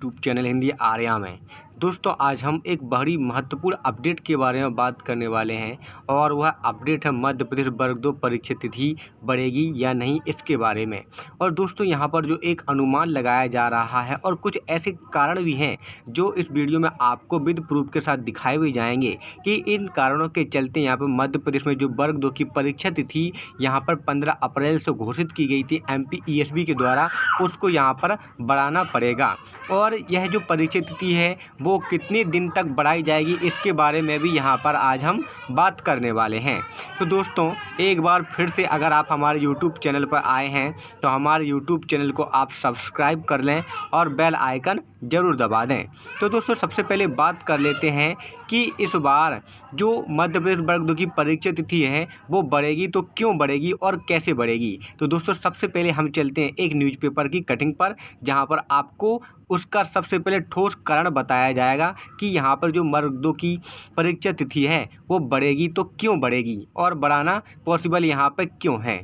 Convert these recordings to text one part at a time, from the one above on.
YouTube channel Hindi Arya में। दोस्तों आज हम एक बड़ी महत्वपूर्ण अपडेट के बारे में बात करने वाले हैं और वह अपडेट है मध्य प्रदेश वर्ग 2 परीक्षा तिथि बढ़ेगी या नहीं इसके बारे में। और दोस्तों यहाँ पर जो एक अनुमान लगाया जा रहा है और कुछ ऐसे कारण भी हैं जो इस वीडियो में आपको विद प्रूफ के साथ दिखाए भी जाएंगे कि इन कारणों के चलते यहाँ पर मध्य प्रदेश में जो वर्ग 2 की परीक्षा तिथि यहाँ पर 15 अप्रैल से घोषित की गई थी MPESB के द्वारा, उसको यहाँ पर बढ़ाना पड़ेगा। और यह जो परीक्षा तिथि है वो कितने दिन तक बढ़ाई जाएगी इसके बारे में भी यहाँ पर आज हम बात करने वाले हैं। तो दोस्तों एक बार फिर से अगर आप हमारे YouTube चैनल पर आए हैं तो हमारे YouTube चैनल को आप सब्सक्राइब कर लें और बेल आइकन ज़रूर दबा दें। तो दोस्तों सबसे पहले बात कर लेते हैं कि इस बार जो मध्य प्रदेश वर्ग 2 की परीक्षा तिथि है वो बढ़ेगी तो क्यों बढ़ेगी और कैसे बढ़ेगी। तो दोस्तों सबसे पहले हम चलते हैं एक न्यूज़पेपर की कटिंग पर, जहां पर आपको उसका सबसे पहले ठोस कारण बताया जाएगा कि यहाँ पर जो वर्ग 2 की परीक्षा तिथि है वो बढ़ेगी तो क्यों बढ़ेगी और बढ़ाना पॉसिबल यहाँ पर क्यों है।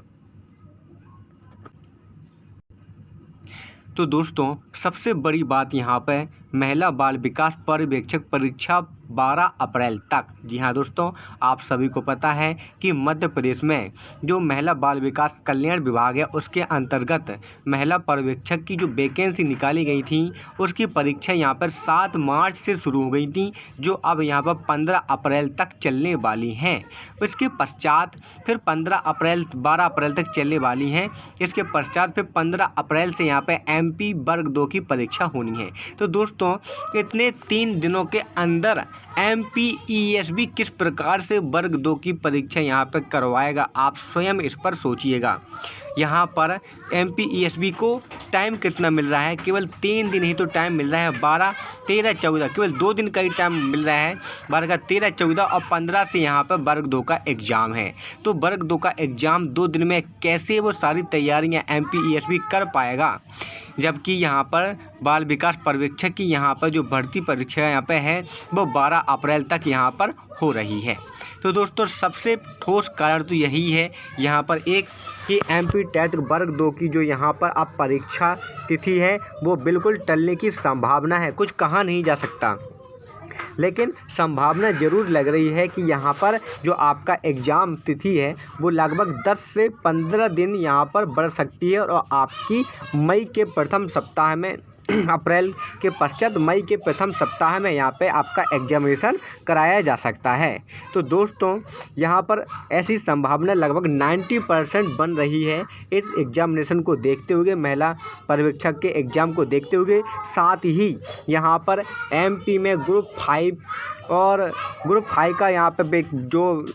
तो दोस्तों सबसे बड़ी बात यहाँ पर महिला बाल विकास पर्यवेक्षक परीक्षा 12 अप्रैल तक। जी हाँ दोस्तों, आप सभी को पता है कि मध्य प्रदेश में जो महिला बाल विकास कल्याण विभाग है उसके अंतर्गत महिला पर्यवेक्षक की जो वैकेंसी निकाली गई थी उसकी परीक्षा यहाँ पर 7 मार्च से शुरू हो गई थी, जो अब यहाँ पर 15 अप्रैल तक चलने वाली हैं। इसके पश्चात फिर 12 अप्रैल तक चलने वाली हैं। इसके पश्चात फिर 15 अप्रैल से यहाँ पर MP वर्ग 2 की परीक्षा होनी है। तो दोस्तों इतने 3 दिनों के अंदर MPESB किस प्रकार से वर्ग 2 की परीक्षा यहाँ पर करवाएगा, आप स्वयं इस पर सोचिएगा। यहाँ पर MPESB को टाइम कितना मिल रहा है, केवल 3 दिन ही तो टाइम मिल रहा है। 12, 13, 14 केवल 2 दिन का ही टाइम मिल रहा है। 12 का 13, 14 और 15 से यहाँ पर वर्ग 2 का एग्ज़ाम है। तो वर्ग 2 का एग्ज़ाम 2 दिन में कैसे वो सारी तैयारियाँ MPESB कर पाएगा, जबकि यहाँ पर बाल विकास पर्यवेक्षक की यहाँ पर जो भर्ती परीक्षा यहाँ पे है वो 12 अप्रैल तक यहाँ पर हो रही है। तो दोस्तों सबसे ठोस कारण तो यही है यहाँ पर एक कि MP टेट वर्ग 2 की जो यहाँ पर अब परीक्षा तिथि है वो बिल्कुल टलने की संभावना है। कुछ कहा नहीं जा सकता, लेकिन संभावना ज़रूर लग रही है कि यहाँ पर जो आपका एग्ज़ाम तिथि है वो लगभग 10 से 15 दिन यहाँ पर बढ़ सकती है और आपकी मई के प्रथम सप्ताह में अप्रैल के पश्चात मई के प्रथम सप्ताह में यहाँ पे आपका एग्जामिनेशन कराया जा सकता है। तो दोस्तों यहाँ पर ऐसी संभावना लगभग 90% बन रही है इस एग्जामिनेशन को देखते हुए, महिला पर्यवेक्षक के एग्ज़ाम को देखते हुए। साथ ही यहाँ पर MP में ग्रुप 5 और ग्रुप 5 का यहाँ पर जो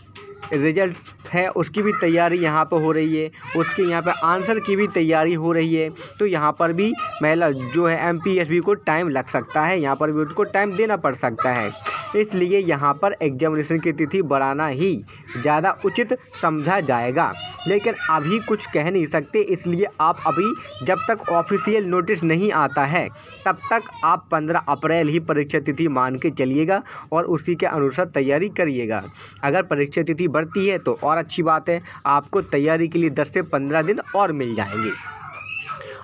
रिजल्ट है उसकी भी तैयारी यहाँ पर हो रही है, उसके यहाँ पर आंसर की भी तैयारी हो रही है। तो यहाँ पर भी महिला जो है MPESB को टाइम लग सकता है, यहाँ पर भी उसको टाइम देना पड़ सकता है। इसलिए यहाँ पर एग्जामिनेशन की तिथि बढ़ाना ही ज़्यादा उचित समझा जाएगा, लेकिन अभी कुछ कह नहीं सकते। इसलिए आप अभी जब तक ऑफिशियल नोटिस नहीं आता है तब तक आप 15 अप्रैल ही परीक्षा तिथि मान के चलिएगा और उसी के अनुसार तैयारी करिएगा। अगर परीक्षा तिथि बढ़ती है तो और अच्छी बात है, आपको तैयारी के लिए 10 से 15 दिन और मिल जाएंगे।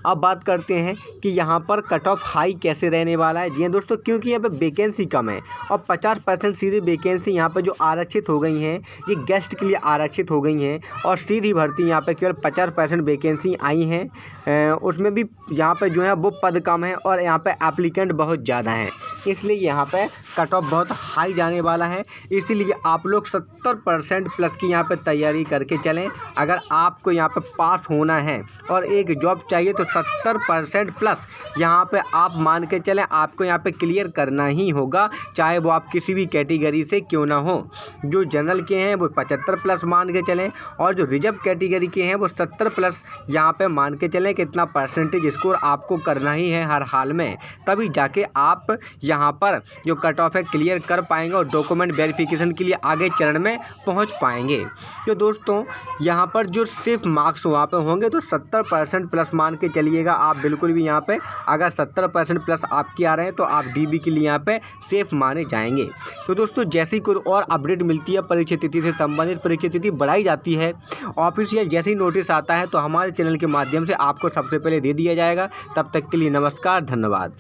अब बात करते हैं कि यहाँ पर कट ऑफ हाई कैसे रहने वाला है। जी हाँ दोस्तों, क्योंकि यहाँ पे वैकेंसी कम है और 50% सीधी वैकेंसी यहाँ पे जो आरक्षित हो गई हैं ये गेस्ट के लिए आरक्षित हो गई हैं और सीधी भर्ती यहाँ पे केवल 50% वैकेंसी आई हैं। उसमें भी यहाँ पे जो है वो पद कम है और यहाँ पे एप्लीकेंट बहुत ज़्यादा हैं, इसलिए यहाँ पे कट ऑफ बहुत हाई जाने वाला है। इसीलिए आप लोग 70% प्लस की यहाँ पर तैयारी करके चलें। अगर आपको यहाँ पर पास होना है और एक जॉब चाहिए तो 70% प्लस यहाँ पे आप मान के चलें, आपको यहाँ पे क्लियर करना ही होगा, चाहे वो आप किसी भी कैटेगरी से क्यों ना हो। जो जनरल के हैं वो 75 प्लस मान के चलें और जो रिजर्व कैटेगरी के हैं वो 70 प्लस यहाँ पे मान के चलें कि इतना परसेंटेज स्कोर आपको करना ही है हर हाल में, तभी जाके आप यहाँ पर जो कट ऑफ है क्लियर कर पाएंगे और डॉक्यूमेंट वेरिफिकेशन के लिए आगे चरण में पहुँच पाएंगे। तो दोस्तों यहाँ पर जो सिर्फ मार्क्स वहाँ पर होंगे तो 70% प्लस मान के चलिएगा आप बिल्कुल भी। यहाँ पे अगर 70% प्लस आपके आ रहे हैं तो आप DB के लिए यहाँ पे सेफ माने जाएंगे। तो दोस्तों जैसी कोई और अपडेट मिलती है परीक्षा तिथि से संबंधित, परीक्षा तिथि बढ़ाई जाती है, ऑफिशियल जैसे ही नोटिस आता है तो हमारे चैनल के माध्यम से आपको सबसे पहले दे दिया जाएगा। तब तक के लिए नमस्कार, धन्यवाद।